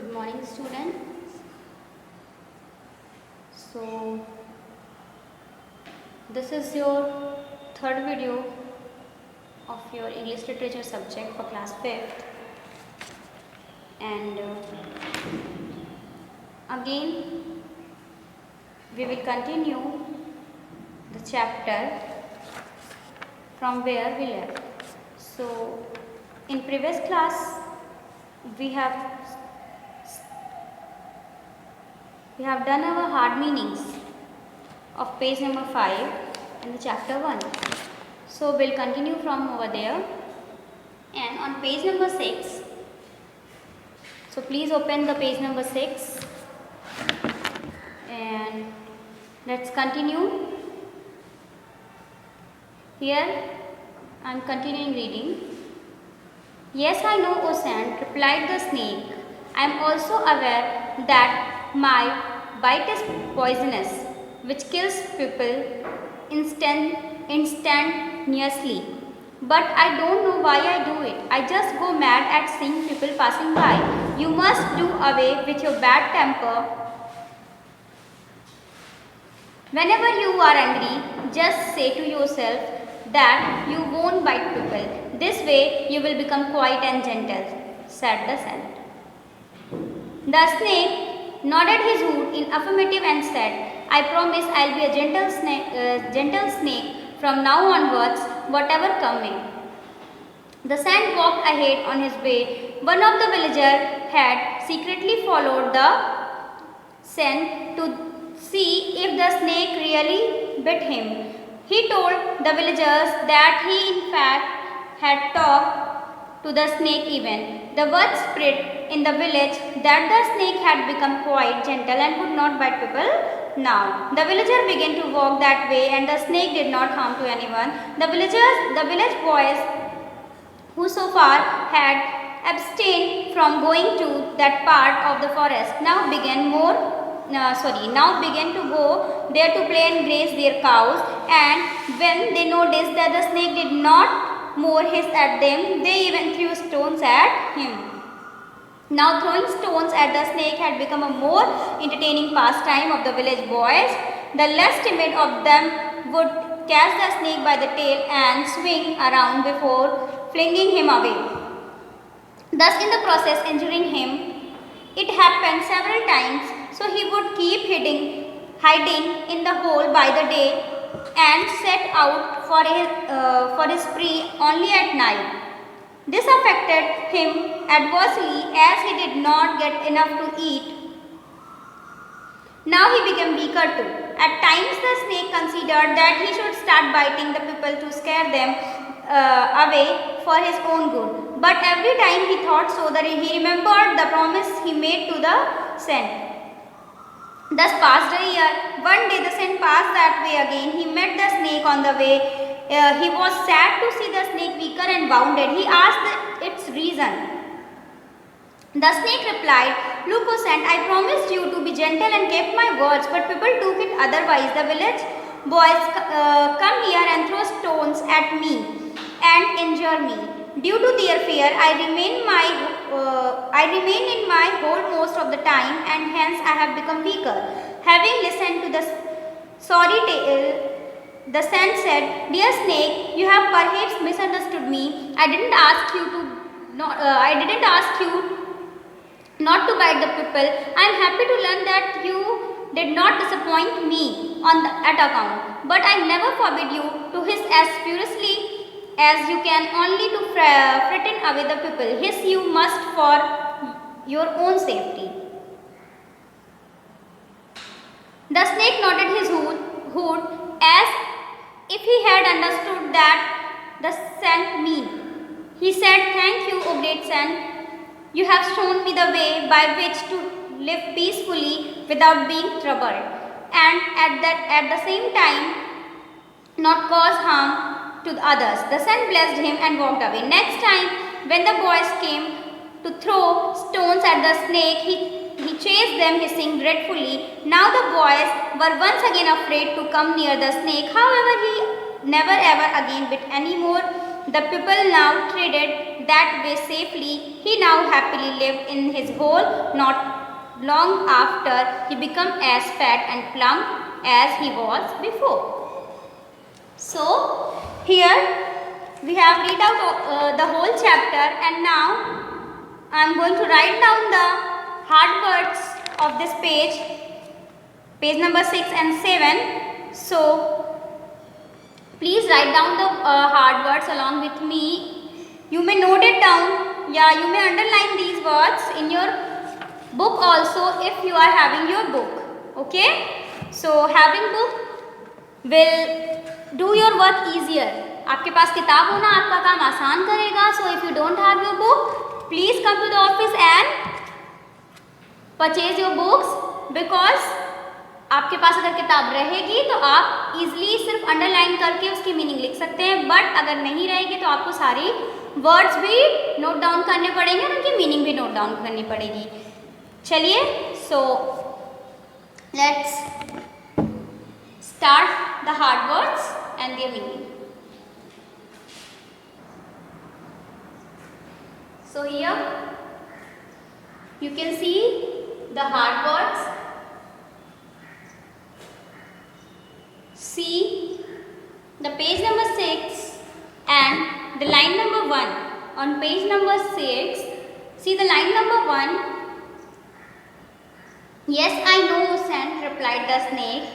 Good morning, student. So, this is your third video of your English literature subject for class 5th, and again we will continue the chapter from where we left. So, in previous class we have done our hard meanings of page number 5 in the chapter 1. So we'll continue from over there, and on page number 6, so please open the page number 6 and let's continue. Here I am continuing reading. Yes, I know, O sand, replied the snake. I am also aware that my bite is poisonous, which kills people instantaneously. But I don't know why I do it. I just go mad at seeing people passing by. You must do away with your bad temper. Whenever you are angry, just say to yourself that you won't bite people. This way you will become quiet and gentle, said the sand. The snake nodded his head in affirmative and said, I promise I'll be a gentle snake from now onwards, whatever come may. The sand walked ahead on his way. One of the villagers had secretly followed the sand to see if the snake really bit him. He told the villagers that he in fact had talked to the snake even. The word spread in the village that the snake had become quite gentle and would not bite people now. The villager began to walk that way and the snake did not harm to anyone. The village boys who so far had abstained from going to that part of the forest now began to go there to play and graze their cows, and when they noticed that the snake did not more hiss at them, they even threw stones at him. Now throwing stones at the snake had become a more entertaining pastime of the village boys. The less timid of them would catch the snake by the tail and swing around before flinging him away, thus in the process injuring him. It happened several times, so he would keep hiding in the hole by the day and set out for his spree only at night. This affected him adversely as he did not get enough to eat. Now he became weaker too. At times the snake considered that he should start biting the people to scare them away for his own good. But every time he thought so, that he remembered the promise he made to the sand. Thus passed a year. One day the sand passed that way again. He met the snake on the way. He was sad to see the snake weaker and wounded. He asked its reason. The snake replied, Look, O sand, I promised you to be gentle and kept my words, but people took it otherwise. The village boys come here and throw stones at me and injure me. Due to their fear, I remain in my hole most of the time, and hence I have become weaker. Having listened to the sorry tale, the sand said, Dear snake, you have perhaps misunderstood me. I didn't ask you not to bite the people. I am happy to learn that you did not disappoint me at account. But I never forbid you to hiss as furiously as you can, only to frighten away the people. Hiss you must for your own safety. The snake nodded his head as if he had understood that the sand mean. He said, Thank you, O great sand. You have shown me the way by which to live peacefully without being troubled, and at the same time not cause harm to others. The sand blessed him and walked away. Next time when the boys came to throw stones at the snake, he chased them hissing dreadfully. Now the boys were once again afraid to come near the snake. However, he never ever again bit any more. The people now treated that way safely. He now happily lived in his hole. Not long after, he became as fat and plump as he was before. So here we have read out the whole chapter, and now I am going to write down the hard words of this page number 6 and 7. So please write down the hard words along with me. You may note it down, yeah, you may underline these words in your book also if you are having your book. Okay, so having book will do your work easier. आपके पास किताब होना आपका काम आसान करेगा. So if you don't have your book, please come to the office and purchase your books, because आपके पास अगर किताब रहेगी तो आप इजीली सिर्फ अंडरलाइन करके उसकी मीनिंग लिख सकते हैं. बट अगर नहीं रहेगी तो आपको सारी वर्ड्स भी नोट डाउन करने पड़ेंगे और उनकी मीनिंग भी नोट डाउन करनी पड़ेगी. चलिए, so let's start the hard words and there meaning. So here you can see the hard words. See the page number 6 and the line number 1. On page number 6, see the line number 1. Yes, I know, sent, replied the snake.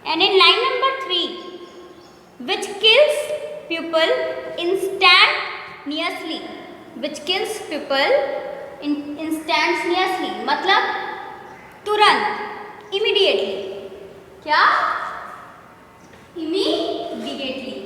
And in line number 3, which kills people instantaneously. Which kills people instantaneously, मतलब तुरंत, immediately. क्या? Immediately.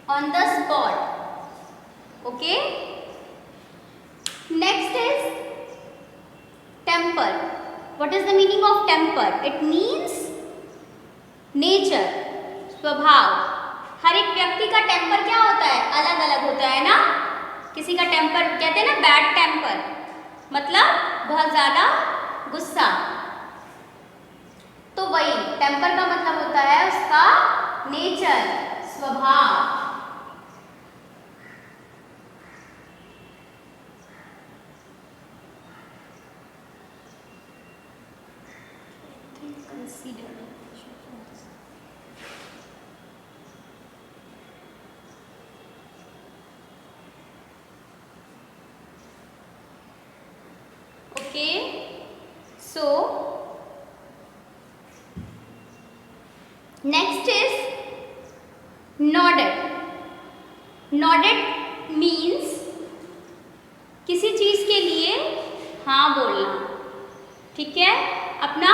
On the spot. Okay. Next is temper. What is the meaning of temper? It means nature, स्वभाव. हर एक व्यक्ति का temper क्या होता है? अलग अलग होता है ना. किसी का टेम्पर कहते हैं ना बैड टेम्पर, मतलब बहुत ज़्यादा गुस्सा. तो वही टेम्पर का मतलब होता है उसका नेचर, स्वभाव. Okay, so next is nodded. Nodded means किसी चीज के लिए हाँ बोलना. ठीक है, अपना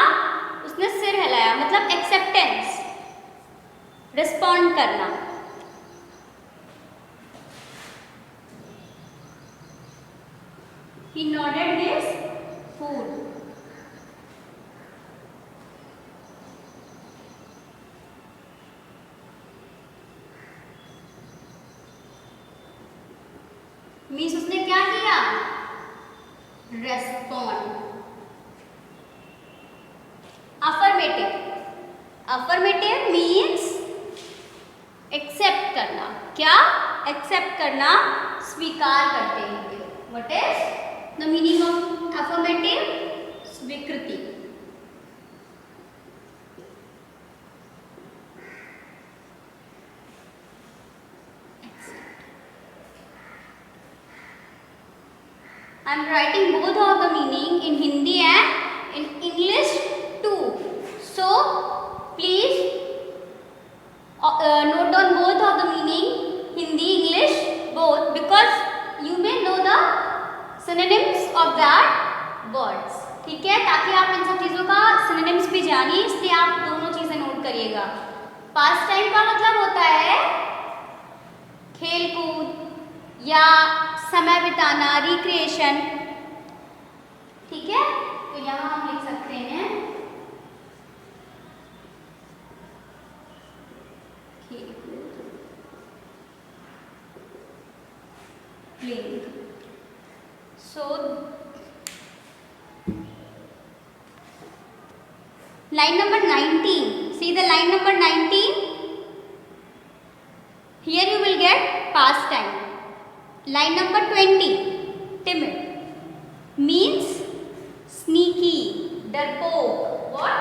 उसने सिर हिलाया, मतलब एक्सेप्टेंस, रिस्पॉन्ड करना. He nodded his food. Means उसने क्या किया? Respond. Affirmative. Affirmative means accept करना. क्या? एक्सेप्ट करना, स्वीकार करते हुए. What is the meaning of affirmative? स्वीकृति. I am writing both of the meaning in Hindi and in English too. So please note down both of the meaning, Hindi, English, both, because you may know the synonyms of that words. ठीक है, ताकि आप इन सब चीज़ों का synonyms भी जानिए, इसलिए आप दोनों चीज़ें नोट करिएगा. पास टाइम का मतलब होता है खेल कूद या समय बिताना, रिक्रिएशन. ठीक है, तो यहाँ हम लिख सकते हैं खेल कूद, playing. So Line number 19. See the line number 19. Here you will get past time. Line number 20. Timid. Means sneaky, darpoke. What?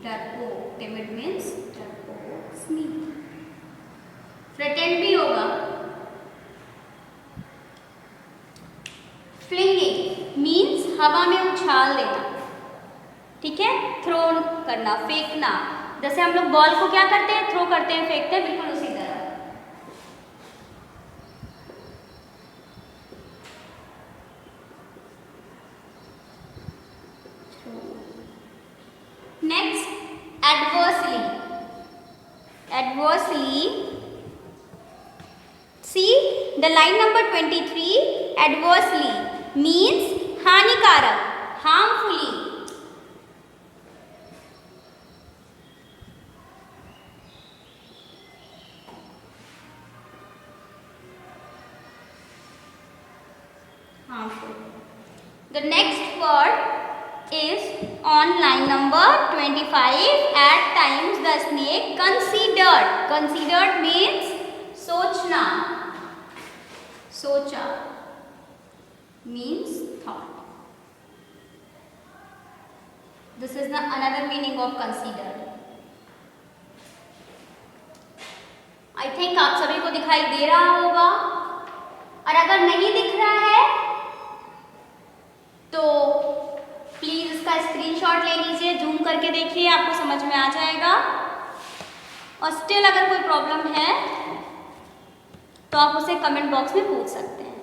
Darpoke. Timid means darpoke, sneaky. Pretend भी होगा. Flinging means हवा में उछाल देना. ठीक है, थ्रो करना, फेंकना. जैसे हम लोग बॉल को क्या करते हैं, थ्रो करते हैं, फेंकते हैं, बिल्कुल उसी तरह. Next, adversely. Adversely. See the line number 23. Adversely means हानिकारक, harmfully. Harmful. The next word is on line number 25. At times the snake considered. Considered means सोचना. सोचा means thought. This is the another meaning of considered. I think आप सभी को दिखाई दे रहा होगा, और अगर नहीं दिख रहा है तो प्लीज इसका स्क्रीनशॉट ले लीजिए, जूम करके देखिए, आपको समझ में आ जाएगा. और स्टिल अगर कोई प्रॉब्लम है तो आप उसे कमेंट बॉक्स में पूछ सकते हैं.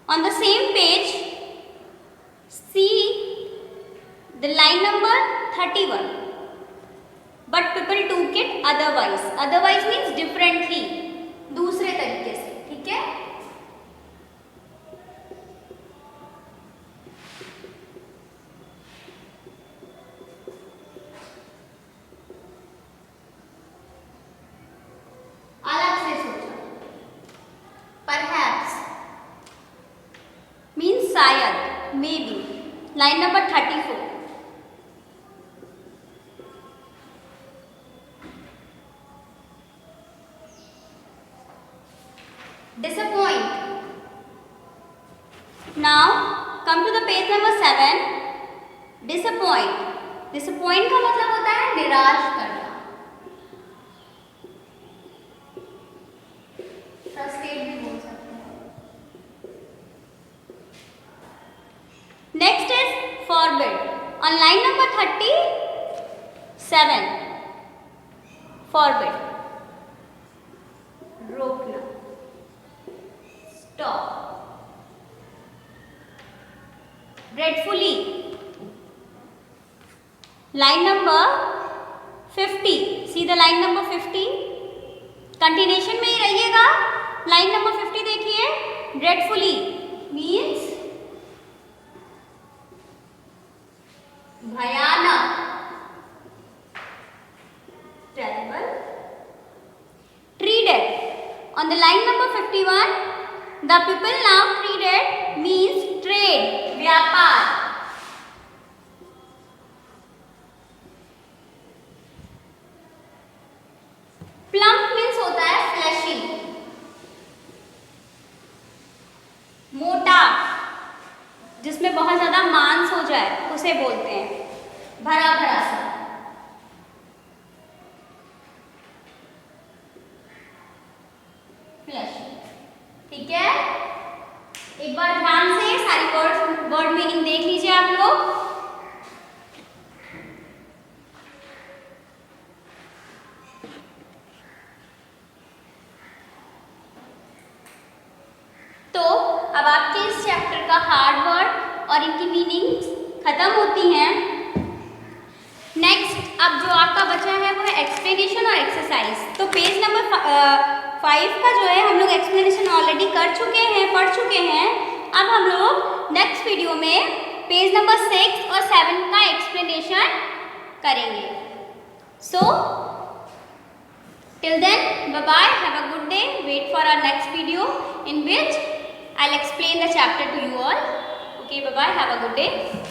On the same page, see the line number 31. But people took it otherwise. Otherwise means differently. दूसरे तरीके से. ठीक है. अलग से सोचा. Perhaps means शायद, maybe. Line number 34. Disappoint. Now come to the page number 7. Disappoint. Disappoint का मतलब होता है निराश करना. Frustrate भी बोल सकते हैं. Next is forbid. On line number 37. Forbid. रोकना. Stop. Dreadfully. Line number 50. See the line number 50. Continuation में ही रहिएगा. Line number 50 देखिए. Dreadfully means भयानक, terrible. Treated. On the line number 51, the people now treated means trade, व्यापार. Plump means होता है fleshy, मोटा, जिसमें बहुत ज्यादा मांस हो जाए उसे बोलते हैं. भरा भरा सा. Fleshy. ठीक है. एक बार ध्यान से सारी वर्ड मीनिंग देख लीजिए आप लोग. तो अब आपके इस चैप्टर का हार्ड वर्ड और इनकी मीनिंग खत्म होती हैं. नेक्स्ट अब जो आपका बचा है वो है एक्सप्लेनेशन और एक्सरसाइज. तो पेज नंबर 5 का जो है हम लोग एक्सप्लेनेशन ऑलरेडी कर चुके हैं, पढ़ चुके हैं. अब हम लोग नेक्स्ट वीडियो में पेज नंबर 6 और 7 का एक्सप्लेनेशन करेंगे. So till then bye bye, have a good day. Wait for our next video in which I'll explain the chapter to you all. Okay, bye bye. Have a good day.